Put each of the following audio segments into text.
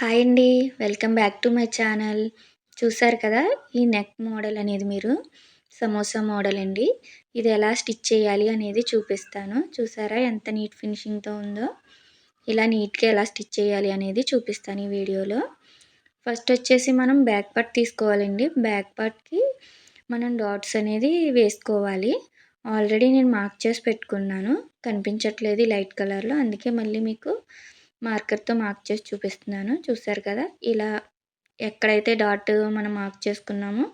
Hi అండి. Welcome back to my channel. చూసారు కదా! ఈ నెక్ మోడల్ అనేది మీరు సమోసా మోడల్ అండి. ఇది ఎలా స్టిచ్ చేయాలి అనేది చూపిస్తాను. చూసారా ఎంత నీట్ ఫినిషింగ్‌తో ఉందో? ఇలా నీట్‌గా ఎలా స్టిచ్ చేయాలి అనేది చూపిస్తాను ఈ వీడియోలో. ఫస్ట్ వచ్చేసి మనం బ్యాక్ పార్ట్ తీసుకోవాలండి. బ్యాక్ పార్ట్‌కి మనం డాట్స్ అనేది వేసుకోవాలి. ఆల్రెడీ నేను మార్క్ చేసి పెట్టుకున్నాను. కనిపించట్లేదు ఈ లైట్ కలర్‌లో. అందుకే మళ్ళీ మీకు మార్కర్‌తో మార్క్ చేసి చూపిస్తున్నాను. చూసారు కదా! ఇలా ఎక్కడైతే డాట్ మనం మార్క్ చేసుకున్నామో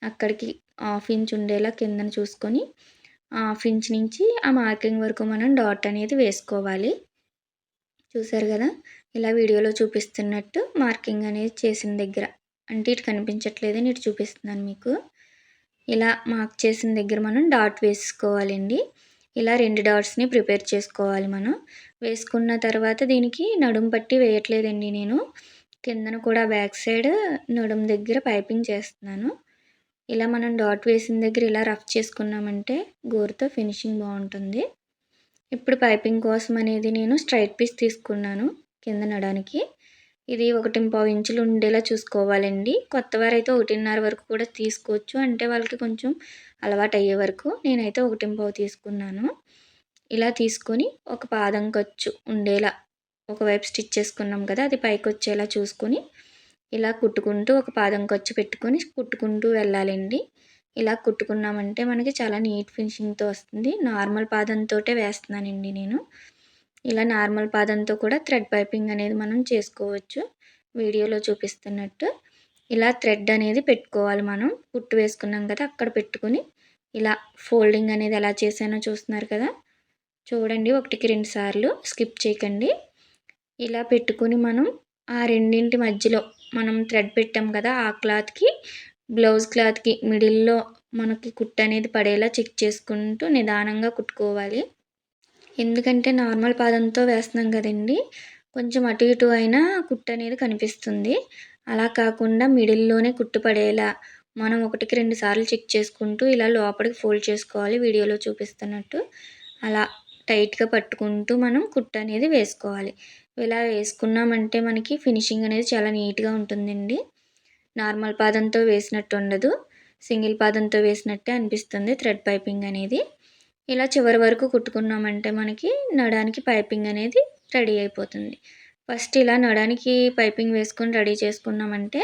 అక్కడికి హాఫ్ ఇంచ్ ఉండేలా కిందన చూసుకొని, హాఫ్ ఇంచ్ నుంచి ఆ మార్కింగ్ వరకు మనం డాట్ అనేది వేసుకోవాలి. చూసారు కదా! ఇలా వీడియోలో చూపిస్తున్నట్టు మార్కింగ్ అనేది చేసిన దగ్గర, అంటే ఇటు కనిపించట్లేదని ఇటు చూపిస్తున్నాను మీకు. ఇలా మార్క్ చేసిన దగ్గర మనం డాట్ వేసుకోవాలండి. ఇలా 2 డాట్స్‌ని ప్రిపేర్ చేసుకోవాలి మనం. వేసుకున్న తర్వాత దీనికి నడుం పట్టి వేయట్లేదండి నేను. కిందన కూడా బ్యాక్ సైడ్ నడుము దగ్గర పైపింగ్ చేస్తున్నాను. ఇలా మనం డాట్ వేసిన దగ్గర ఇలా రఫ్ చేసుకున్నామంటే గోరుతో ఫినిషింగ్ బావుంటుంది. ఇప్పుడు పైపింగ్ కోసం అనేది నేను స్ట్రైట్ పీస్ తీసుకున్నాను కింద నడానికి. ఇది 1.25 ఇంచులు ఉండేలా చూసుకోవాలండి. కొత్తవారైతే 1.5 వరకు కూడా తీసుకోవచ్చు. అంటే వాళ్ళకి కొంచెం అలవాటయ్యే వరకు. నేనైతే 1.25 తీసుకున్నాను. ఇలా తీసుకొని ఒక పాదం ఖర్చు ఉండేలా ఒకవైపు స్టిచ్ చేసుకున్నాం కదా! అది పైకొచ్చేలా చూసుకొని ఇలా కుట్టుకుంటూ ఒక పాదం ఖర్చు పెట్టుకొని కుట్టుకుంటూ వెళ్ళాలండి. ఇలా కుట్టుకున్నామంటే మనకి చాలా నీట్ ఫినిషింగ్‌తో వస్తుంది. నార్మల్ పాదంతోటే వేస్తున్నానండి నేను. ఇలా నార్మల్ పాదంతో కూడా థ్రెడ్ పైపింగ్ అనేది మనం చేసుకోవచ్చు. వీడియోలో చూపిస్తున్నట్టు. ఇలా థ్రెడ్ అనేది పెట్టుకోవాలి మనం. కుట్టు వేసుకున్నాం కదా! అక్కడ పెట్టుకొని ఇలా ఫోల్డింగ్ అనేది ఎలా చేశానో చూస్తున్నారు కదా! చూడండి 1కి 2 సార్లు స్కిప్ చేయకండి. ఇలా పెట్టుకొని మనం ఆ రెండింటి మధ్యలో మనం థ్రెడ్ పెట్టాం కదా! ఆ క్లాత్‌కి బ్లౌజ్ క్లాత్‌కి మిడిల్‌లో మనకి కుట్టు అనేది పడేలా చెక్ చేసుకుంటూ నిదానంగా కుట్టుకోవాలి. ఎందుకంటే నార్మల్ పాదంతో వేస్తున్నాం కదండీ! కొంచెం అటు ఇటు అయినా కుట్టు అనేది కనిపిస్తుంది. అలా కాకుండా మిడిల్‌లోనే కుట్టు పడేలా మనం 1కి 2 సార్లు చెక్ చేసుకుంటూ ఇలా లోపలికి ఫోల్డ్ చేసుకోవాలి వీడియోలో చూపిస్తున్నట్టు. అలా టైట్‌గా పట్టుకుంటూ మనం కుట్టు అనేది వేసుకోవాలి. ఇలా వేసుకున్నామంటే మనకి ఫినిషింగ్ అనేది చాలా నీట్‌గా ఉంటుందండి. నార్మల్ పాదంతో వేసినట్టు ఉండదు. సింగిల్ పాదంతో వేసినట్టే అనిపిస్తుంది థ్రెడ్ పైపింగ్ అనేది. ఇలా చివరి వరకు కుట్టుకున్నామంటే మనకి నడానికి పైపింగ్ అనేది రెడీ అయిపోతుంది. ఫస్ట్ ఇలా నడానికి పైపింగ్ వేసుకొని రెడీ చేసుకున్నామంటే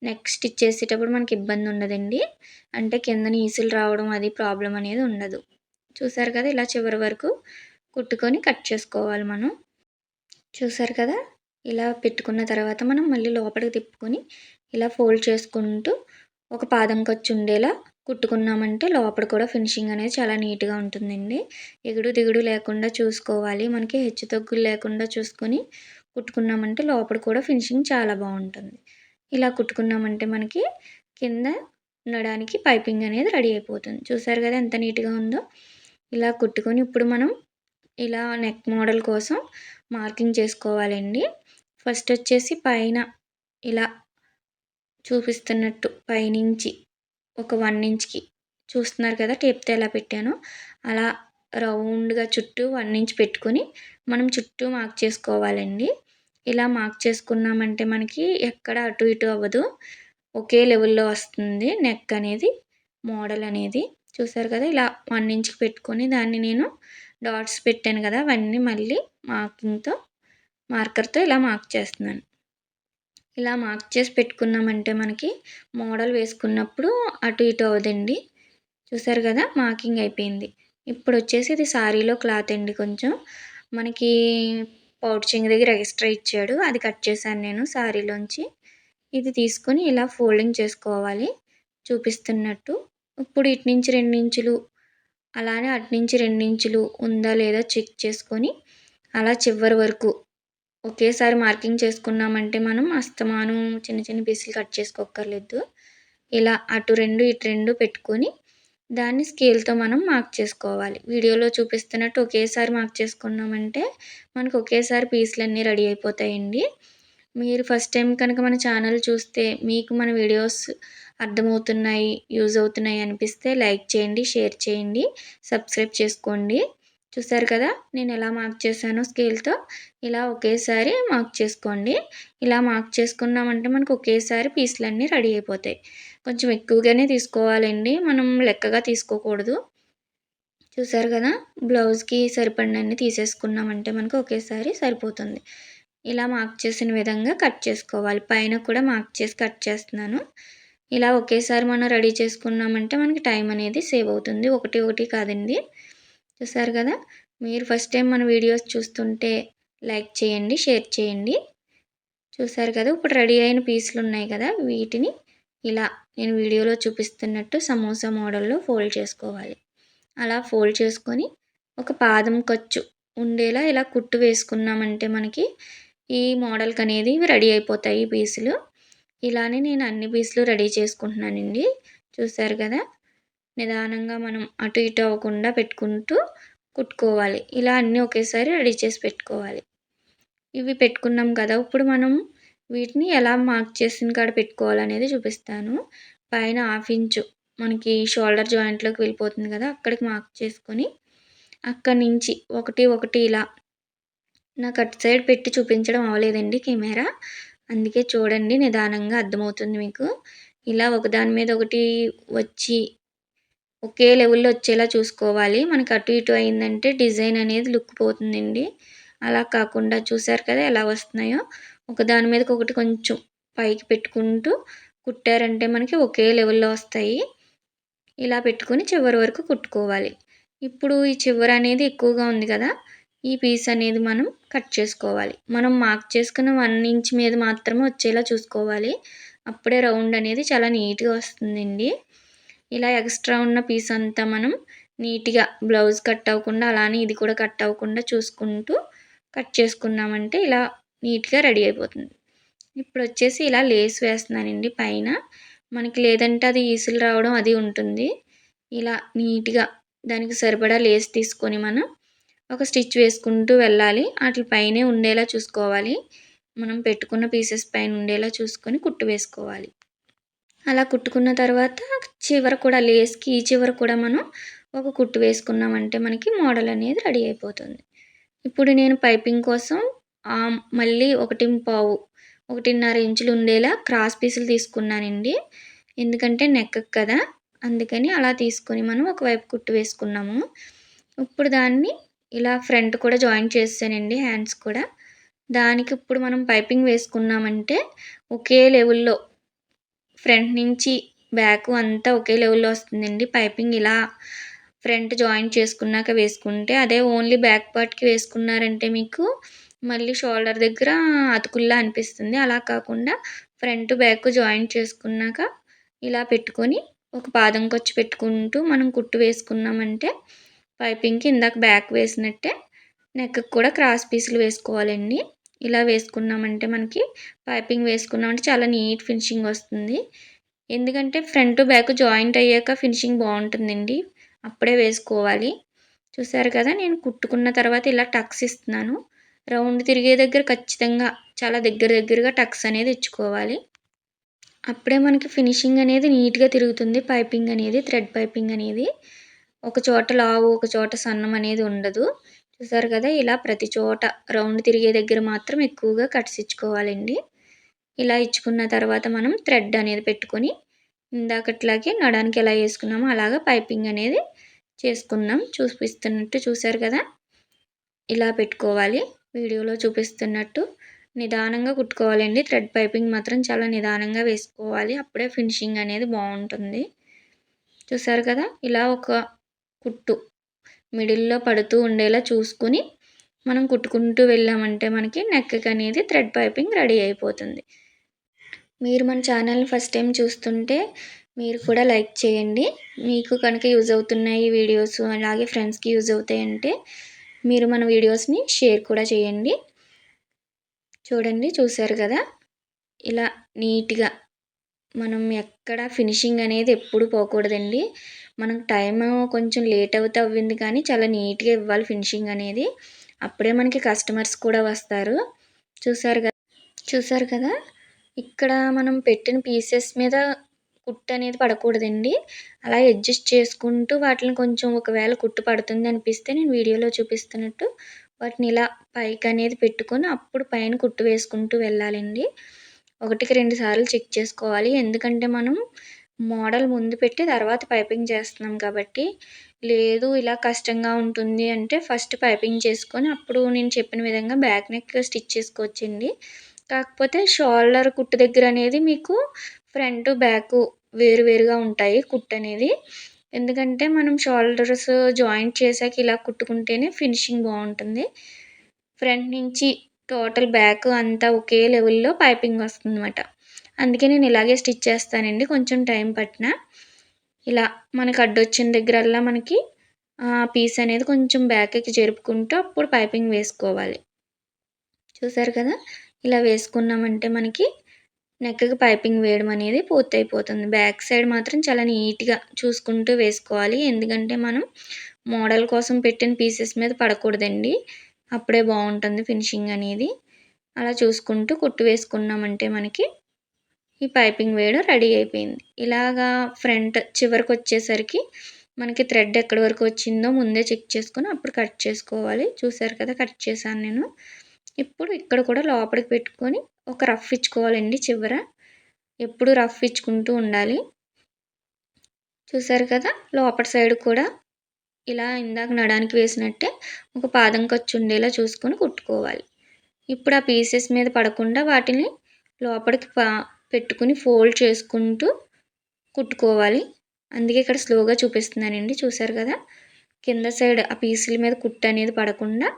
నెక్ స్టిచ్ చేసేటప్పుడు మనకి ఇబ్బంది ఉండదండి. అంటే కిందన ఈసులు రావడం అది ప్రాబ్లమ్ అనేది ఉండదు. చూసారు కదా! ఇలా చివరి వరకు కుట్టుకొని కట్ చేసుకోవాలి మనం. చూసారు కదా! ఇలా పెట్టుకున్న తర్వాత మనం మళ్ళీ లోపలికి తిప్పుకొని ఇలా ఫోల్డ్ చేసుకుంటూ ఒక పాదం ఖర్చు ఉండేలా కుట్టుకున్నామంటే లోపల కూడా ఫినిషింగ్ అనేది చాలా నీట్‌గా ఉంటుందండి. ఎగుడు దిగుడు లేకుండా చూసుకోవాలి. మనకి హెచ్చు తగ్గులు లేకుండా చూసుకొని కుట్టుకున్నామంటే లోపల కూడా ఫినిషింగ్ చాలా బావుంటుంది. ఇలా కుట్టుకున్నామంటే మనకి కింద నడానికి పైపింగ్ అనేది రెడీ అయిపోతుంది. చూసారు కదా ఎంత నీట్‌గా ఉందో. ఇలా కుట్టుకొని ఇప్పుడు మనం ఇలా నెక్ మోడల్ కోసం మార్కింగ్ చేసుకోవాలండి. ఫస్ట్ వచ్చేసి పైన ఇలా చూపిస్తున్నట్టు పైనుంచి ఒక 1 ఇంచ్‌కి చూస్తున్నారు కదా! టేప్‌తో ఎలా పెట్టానో అలా రౌండ్‌గా చుట్టూ 1 ఇంచ్ పెట్టుకొని మనం చుట్టూ మార్క్ చేసుకోవాలండి. ఇలా మార్క్ చేసుకున్నామంటే మనకి ఎక్కడ అటు ఇటు అవ్వదు. ఒకే లెవెల్‌లో వస్తుంది నెక్ అనేది, మోడల్ అనేది. చూసారు కదా! ఇలా 1 ఇంచ్‌కి పెట్టుకొని దాన్ని నేను డాట్స్ పెట్టాను కదా! అవన్నీ మళ్ళీ మార్కర్‌తో ఇలా మార్క్ చేస్తున్నాను. ఇలా మార్క్ చేసి పెట్టుకున్నామంటే మనకి మోడల్ వేసుకున్నప్పుడు అటు ఇటు అవ్వదండి. చూసారు కదా! మార్కింగ్ అయిపోయింది. ఇప్పుడొచ్చేసి ఇది సారీలో క్లాత్ అండి కొంచెం. మనకి పౌచింగ్ దగ్గర ఎక్స్‌ట్రా ఇచ్చాడు. అది కట్ చేశాను నేను సారీలోంచి. ఇది తీసుకొని ఇలా ఫోల్డింగ్ చేసుకోవాలి చూపిస్తున్నట్టు. ఇప్పుడు ఇటు నుంచి 2 ఇంచులు, అలానే అటు నుంచి 2 ఇంచులు ఉందా లేదా చెక్ చేసుకొని, అలా చివరి వరకు ఒకేసారి మార్కింగ్ చేసుకున్నామంటే మనం అస్తమానం చిన్న చిన్న పీసులు కట్ చేసుకోక్కర్లేదు. ఇలా అటు 2, ఇటు 2 పెట్టుకొని దాన్ని స్కేల్‌తో మనం మార్క్ చేసుకోవాలి. వీడియోలో చూపిస్తున్నట్టు ఒకేసారి మార్క్ చేసుకున్నామంటే మనకు ఒకేసారి పీసులన్నీ రెడీ అయిపోతాయండి. మీరు ఫస్ట్ టైం కనుక మన ఛానల్ చూస్తే మీకు మన వీడియోస్ అర్థమవుతున్నాయి, యూజ్ అవుతున్నాయి అనిపిస్తే లైక్ చేయండి, షేర్ చేయండి, సబ్స్క్రైబ్ చేసుకోండి. చూసారు కదా నేను ఎలా మార్క్ చేశానో స్కేల్‌తో. ఇలా ఒకేసారి మార్క్ చేసుకోండి. ఇలా మార్క్ చేసుకున్నామంటే మనకు ఒకేసారి పీసులన్నీ రెడీ అయిపోతాయి. కొంచెం ఎక్కువగానే తీసుకోవాలండి. మనం లెక్కగా తీసుకోకూడదు. చూసారు కదా బ్లౌజ్‌కి సరిపడినన్ని తీసేసుకున్నామంటే మనకు ఒకేసారి సరిపోతుంది. ఇలా మార్క్ చేసిన విధంగా కట్ చేసుకోవాలి. పైన కూడా మార్క్ చేసి కట్ చేస్తున్నాను. ఇలా ఒకేసారి మనం రెడీ చేసుకున్నామంటే మనకి టైం అనేది సేవ్ అవుతుంది. ఒకటి ఒకటి కాదండి. చూసారు కదా! మీరు ఫస్ట్ టైం మన వీడియోస్ చూస్తుంటే లైక్ చేయండి, షేర్ చేయండి. చూసారు కదా! ఇప్పుడు రెడీ అయిన పీసులున్నాయి కదా! వీటిని ఇలా నేను వీడియోలో చూపిస్తున్నట్టు సమోసా మోడల్‌లో ఫోల్డ్ చేసుకోవాలి. అలా ఫోల్డ్ చేసుకొని ఒక పాదం ఖర్చు ఉండేలా ఇలా కుట్టు వేసుకున్నామంటే మనకి ఈ మోడల్‌కనేది ఇవి రెడీ అయిపోతాయి ఈ పీసులు. ఇలానే నేను అన్ని పీసులు రెడీ చేసుకుంటున్నానండి. చూసారు కదా! నిదానంగా మనం అటు ఇటు అవ్వకుండా పెట్టుకుంటూ కుట్టుకోవాలి. ఇలా అన్నీ ఒకేసారి రెడీ చేసి పెట్టుకోవాలి. ఇవి పెట్టుకున్నాం కదా! ఇప్పుడు మనం వీటిని ఎలా మార్క్ చేసిన కాడ పెట్టుకోవాలనేది చూపిస్తాను. పైన 1/2 ఇంచు మనకి షోల్డర్ జాయింట్‌లోకి వెళ్ళిపోతుంది కదా! అక్కడికి మార్క్ చేసుకొని అక్కడి నుంచి ఒకటి ఒకటి ఇలా నాకు అటు సైడ్ పెట్టి చూపించడం అవ్వలేదండి కెమెరా. అందుకే చూడండి నిదానంగా అర్థమవుతుంది మీకు. ఇలా ఒకదాని మీద ఒకటి వచ్చి ఒకే లెవెల్‌లో వచ్చేలా చూసుకోవాలి. మనకి అటు ఇటు అయిందంటే డిజైన్ అనేది లుక్ పోతుందండి. అలా కాకుండా చూసారు కదా ఎలా వస్తున్నాయో. ఒకదాని మీదకి ఒకటి కొంచెం పైకి పెట్టుకుంటూ కుట్టారంటే మనకి ఒకే లెవెల్‌లో వస్తాయి. ఇలా పెట్టుకొని చివరి వరకు కుట్టుకోవాలి. ఇప్పుడు ఈ చివర అనేది ఎక్కువగా ఉంది కదా! ఈ పీస్ అనేది మనం కట్ చేసుకోవాలి. మనం మార్క్ చేసుకున్న 1 ఇంచ్ మీద మాత్రమే వచ్చేలా చూసుకోవాలి. అప్పుడే రౌండ్ అనేది చాలా నీట్‌గా వస్తుందండి. ఇలా ఎక్స్ట్రా ఉన్న పీస్ అంతా మనం నీట్‌గా బ్లౌజ్ కట్ అవ్వకుండా అలానే ఇది కూడా కట్ అవ్వకుండా చూసుకుంటూ కట్ చేసుకున్నామంటే ఇలా నీట్‌గా రెడీ అయిపోతుంది. ఇప్పుడొచ్చేసి ఇలా లేస్ వేస్తున్నానండి పైన. మనకి లేదంటే అది ఈసులు రావడం అది ఉంటుంది. ఇలా నీట్‌గా దానికి సరిపడా లేస్ తీసుకొని మనం ఒక స్టిచ్ వేసుకుంటూ వెళ్ళాలి. ఆటిల పైనే ఉండేలా చూసుకోవాలి. మనం పెట్టుకున్న పీసెస్ పైన ఉండేలా చూసుకొని కుట్టు వేసుకోవాలి. అలా కుట్టుకున్న తర్వాత చివర కూడా లేస్‌కి ఈ చివర కూడా మనం ఒక కుట్టు వేసుకున్నామంటే మనకి మోడల్ అనేది రెడీ అయిపోతుంది. ఇప్పుడు నేను పైపింగ్ కోసం మళ్ళీ 1.25, 1.5 ఇంచులు ఉండేలా క్రాస్ పీసులు తీసుకున్నానండి. ఎందుకంటే నెక్‌కి కదా! అందుకని అలా తీసుకొని మనం ఒకవైపు కుట్టు వేసుకున్నాము. ఇప్పుడు దాన్ని ఇలా ఫ్రంట్ కూడా జాయిన్ చేసేసానండి హ్యాండ్స్ కూడా. దానికి ఇప్పుడు మనం పైపింగ్ వేసుకున్నామంటే ఒకే లెవెల్‌లో ఫ్రంట్ నుంచి బ్యాక్ అంతా ఒకే లెవెల్‌లో వస్తుందండి. పైపింగ్ ఇలా ఫ్రంట్ జాయింట్ చేసుకున్నాక వేసుకుంటే, అదే ఓన్లీ బ్యాక్ పార్ట్‌కి వేసుకున్నారంటే మీకు మళ్ళీ షోల్డర్ దగ్గర అతుకుల్లా అనిపిస్తుంది. అలా కాకుండా ఫ్రంట్, బ్యాక్ జాయింట్ చేసుకున్నాక ఇలా పెట్టుకొని ఒక పాదం ఖర్చు పెట్టుకుంటూ మనం కుట్టు వేసుకున్నామంటే పైపింగ్‌కి ఇందాక బ్యాక్ వేసినట్టే నెక్‌కి కూడా క్రాస్ పీసులు వేసుకోవాలండి. ఇలా వేసుకున్నామంటే మనకి పైపింగ్ వేసుకున్నామంటే చాలా నీట్ ఫినిషింగ్ వస్తుంది. ఎందుకంటే ఫ్రంట్, బ్యాక్ జాయింట్ అయ్యాక ఫినిషింగ్ బావుంటుందండి. అప్పుడే వేసుకోవాలి. చూసారు కదా! నేను కుట్టుకున్న తర్వాత ఇలా టక్స్ ఇస్తున్నాను. రౌండ్ తిరిగే దగ్గర ఖచ్చితంగా చాలా దగ్గరగా టక్స్ అనేది ఇచ్చుకోవాలి. అప్పుడే మనకి ఫినిషింగ్ అనేది నీట్‌గా తిరుగుతుంది పైపింగ్ అనేది, థ్రెడ్ పైపింగ్ అనేది. ఒక చోట లావు, ఒక చోట సన్నం అనేది ఉండదు. చూసారు కదా! ఇలా ప్రతి చోట రౌండ్ తిరిగే దగ్గర మాత్రం ఎక్కువగా కట్స్ ఇచ్చుకోవాలండి. ఇలా ఇచ్చుకున్న తర్వాత మనం థ్రెడ్ అనేది పెట్టుకొని ఇందాకట్లాగే నడానికి ఎలా యేసుకున్నామో అలాగా పైపింగ్ అనేది చేసుకున్నాం. చూపిస్తున్నట్టు చూసారు కదా! ఇలా పెట్టుకోవాలి. వీడియోలో చూపిస్తున్నట్టు నిదానంగా కుట్టుకోవాలండి. థ్రెడ్ పైపింగ్ మాత్రం చాలా నిదానంగా వేసుకోవాలి. అప్పుడే ఫినిషింగ్ అనేది బావుంటుంది. చూసారు కదా! ఇలా ఒక కుట్టు మిడిల్‌లో పడుతూ ఉండేలా చూసుకొని మనం కుట్టుకుంటూ వెళ్ళామంటే మనకి నెక్‌కి అనేది థ్రెడ్ పైపింగ్ రెడీ అయిపోతుంది. మీరు మన ఛానల్‌ని ఫస్ట్ టైం చూస్తుంటే మీరు కూడా లైక్ చేయండి. మీకు కనుక యూజ్ అవుతున్నాయి ఈ వీడియోస్ అలాగే ఫ్రెండ్స్‌కి యూజ్ అవుతాయంటే మీరు మన వీడియోస్‌ని షేర్ కూడా చేయండి. చూడండి చూసారు కదా! ఇలా నీట్‌గా మనం ఎక్కడ ఫినిషింగ్ అనేది ఎప్పుడు పోకూడదండి. మనకు టైము కొంచెం లేట్ అవుతే అవ్వింది కానీ చాలా నీట్‌గా ఇవ్వాలి ఫినిషింగ్ అనేది. అప్పుడే మనకి కస్టమర్స్ కూడా వస్తారు. చూసారు కదా! ఇక్కడ మనం పెట్టిన పీసెస్ మీద కుట్టు అనేది పడకూడదండి. అలా అడ్జస్ట్ చేసుకుంటూ వాటిని కొంచెం ఒకవేళ కుట్టు పడుతుంది అనిపిస్తే నేను వీడియోలో చూపిస్తున్నట్టు వాటిని ఇలా పైకనేది పెట్టుకొని అప్పుడు పైన కుట్టు వేసుకుంటూ వెళ్ళాలండి. 1కి 2 సార్లు చెక్ చేసుకోవాలి. ఎందుకంటే మనం మోడల్ ముందు పెట్టి తర్వాత పైపింగ్ చేస్తున్నాం కాబట్టి. లేదు ఇలా కష్టంగా ఉంటుంది అంటే ఫస్ట్ పైపింగ్ చేసుకొని అప్పుడు నేను చెప్పిన విధంగా బ్యాక్ నెక్ స్టిచ్ చేసుకోవచ్చండి. కాకపోతే షోల్డర్ కుట్టు దగ్గర అనేది మీకు ఫ్రంట్, బ్యాకు వేరువేరుగా ఉంటాయి కుట్టనేది. ఎందుకంటే మనం షోల్డర్స్ జాయింట్ చేశాక ఇలా కుట్టుకుంటేనే ఫినిషింగ్ బావుంటుంది. ఫ్రంట్ నుంచి టోటల్ బ్యాక్ అంతా ఒకే లెవెల్‌లో పైపింగ్ వస్తుందన్నమాట. అందుకే నేను ఇలాగే స్టిచ్ చేస్తానండి కొంచెం టైం పట్టినా. ఇలా మనకు అడ్డొచ్చిన దగ్గరల్లా మనకి పీస్ అనేది కొంచెం బ్యాక్‌కి జరుపుకుంటూ అప్పుడు పైపింగ్ వేసుకోవాలి. చూసారు కదా! ఇలా వేసుకున్నామంటే మనకి నెక్‌కి పైపింగ్ వేయడం అనేది పూర్తయిపోతుంది. బ్యాక్ సైడ్ మాత్రం చాలా నీట్‌గా చూసుకుంటూ వేసుకోవాలి. ఎందుకంటే మనం మోడల్ కోసం పెట్టిన పీసెస్ మీద పడకూడదండి. అప్పుడే బావుంటుంది ఫినిషింగ్ అనేది. అలా చూసుకుంటూ కుట్టు వేసుకున్నామంటే మనకి ఈ పైపింగ్ వేయడం రెడీ అయిపోయింది. ఇలాగా ఫ్రంట్ చివరికొచ్చేసరికి మనకి థ్రెడ్ ఎక్కడి వరకు వచ్చిందో ముందే చెక్ చేసుకొని అప్పుడు కట్ చేసుకోవాలి. చూసారు కదా! కట్ చేశాను నేను. ఇప్పుడు ఇక్కడ కూడా లోపలికి పెట్టుకొని ఒక రఫ్ ఇచ్చుకోవాలండి చివర. ఎప్పుడు రఫ్ ఇచ్చుకుంటూ ఉండాలి. చూసారు కదా! లోపటి సైడ్ కూడా ఇలా ఇందాక నడానికి వేసినట్టే ఒక పాదం ఖర్చు ఉండేలా చూసుకొని కుట్టుకోవాలి. ఇప్పుడు ఆ పీసెస్ మీద పడకుండా వాటిని లోపలికి పెట్టుకొని ఫోల్డ్ చేసుకుంటూ కుట్టుకోవాలి. అందుకే ఇక్కడ స్లోగా చూపిస్తున్నానండి. చూసారు కదా! కింద సైడ్ ఆ పీసుల మీద కుట్టు అనేది పడకుండా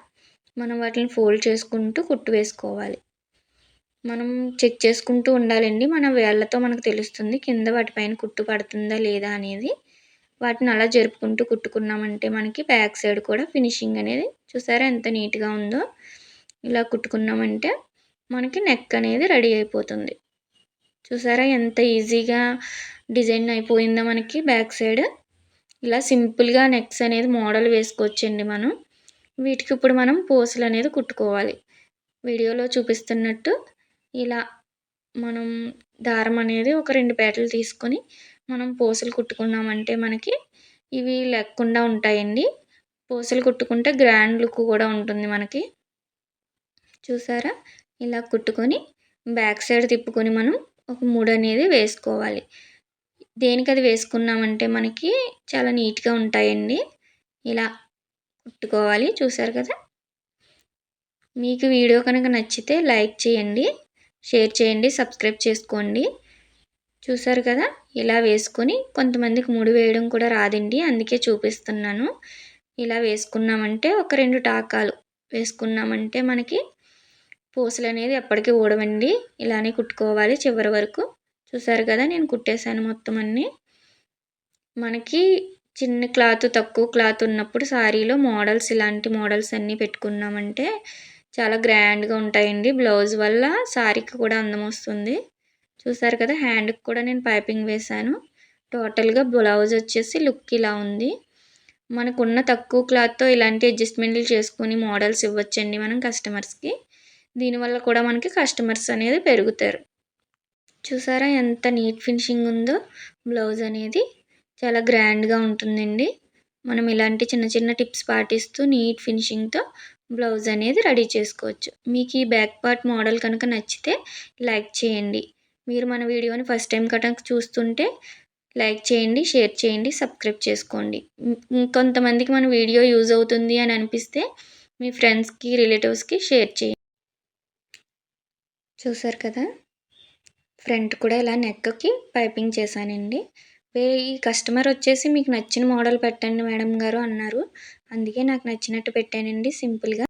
మనం వాటిని ఫోల్డ్ చేసుకుంటూ కుట్టు వేసుకోవాలి. మనం చెక్ చేసుకుంటూ ఉండాలండి. మన వేళ్ళతో మనకు తెలుస్తుంది కింద వాటిపైన కుట్టు పడుతుందా లేదా అనేది. వాటిని అలా జరుపుకుంటూ కుట్టుకున్నామంటే మనకి బ్యాక్ సైడ్ కూడా ఫినిషింగ్ అనేది చూసారా ఎంత నీట్‌గా ఉందో. ఇలా కుట్టుకున్నామంటే మనకి నెక్ అనేది రెడీ అయిపోతుంది. చూసారా ఎంత ఈజీగా డిజైన్ అయిపోయిందో మనకి బ్యాక్ సైడ్. ఇలా సింపుల్‌గా నెక్స్ అనేది మోడల్ వేసుకోవచ్చండి మనం. వీటికి ఇప్పుడు మనం పోసులు అనేది కుట్టుకోవాలి. వీడియోలో చూపిస్తున్నట్టు ఇలా మనం దారం అనేది ఒక 2 పేటలు తీసుకొని మనం పూసలు కుట్టుకున్నామంటే మనకి ఇవి లేకుండా ఉంటాయండి. పూసలు కుట్టుకుంటే గ్రాండ్ లుక్ కూడా ఉంటుంది మనకి. చూసారా? ఇలా కుట్టుకొని బ్యాక్ సైడ్ తిప్పుకొని మనం ఒక ముడి అనేది వేసుకోవాలి. దేనికది వేసుకున్నామంటే మనకి చాలా నీట్‌గా ఉంటాయండి. ఇలా కుట్టుకోవాలి. చూసారు కదా! మీకు వీడియో కనుక నచ్చితే లైక్ చేయండి, షేర్ చేయండి, సబ్స్క్రైబ్ చేసుకోండి. చూసారు కదా! ఇలా వేసుకొని కొంతమందికి ముడి వేయడం కూడా రాదండి. అందుకే చూపిస్తున్నాను. ఇలా వేసుకున్నామంటే ఒక 2 టాకాలు వేసుకున్నామంటే మనకి పూసలనేది ఎప్పటికీ ఊడవండి. ఇలానే కుట్టుకోవాలి చివరి వరకు. చూసారు కదా! నేను కుట్టేసాను మొత్తం అన్నీ. మనకి చిన్న క్లాత్, తక్కువ క్లాత్ ఉన్నప్పుడు సారీలో మోడల్స్ ఇలాంటి మోడల్స్ అన్నీ పెట్టుకున్నామంటే చాలా గ్రాండ్‌గా ఉంటాయండి. బ్లౌజ్ వల్ల సారీకి కూడా అందం వస్తుంది. చూసారు కదా! హ్యాండ్‌కి కూడా నేను పైపింగ్ వేశాను. టోటల్‌గా బ్లౌజ్ వచ్చేసి లుక్ ఇలా ఉంది. మనకున్న తక్కువ క్లాత్‌తో ఇలాంటి అడ్జస్ట్‌మెంట్లు చేసుకొని మోడల్స్ ఇవ్వచ్చండి మనం కస్టమర్స్‌కి. దీనివల్ల కూడా మనకి కస్టమర్స్ అనేది పెరుగుతారు. చూసారా ఎంత నీట్ ఫినిషింగ్ ఉందో బ్లౌజ్ అనేది. చాలా గ్రాండ్‌గా ఉంటుందండి. మనం ఇలాంటి చిన్న చిన్న టిప్స్ పాటిస్తూ నీట్ ఫినిషింగ్‌తో బ్లౌజ్ అనేది రెడీ చేసుకోవచ్చు. మీకు ఈ బ్యాక్ పార్ట్ మోడల్ కనుక నచ్చితే లైక్ చేయండి. మీరు మన వీడియోని ఫస్ట్ టైం కనుక చూస్తుంటే లైక్ చేయండి, షేర్ చేయండి, సబ్స్క్రైబ్ చేసుకోండి. ఇంకొంతమందికి మన వీడియో యూజ్ అవుతుంది అని అనిపిస్తే మీ ఫ్రెండ్స్‌కి, రిలేటివ్స్‌కి షేర్ చేయండి. చూసారు కదా! ఫ్రంట్ కూడా ఇలా నెక్‌కి పైపింగ్ చేశానండి. ఈ కస్టమర్ వచ్చేసి మీకు నచ్చిన మోడల్ పెట్టండి మేడం గారు అన్నారు. అందుకే నాకు నచ్చినట్టు పెట్టానండి సింపుల్‌గా.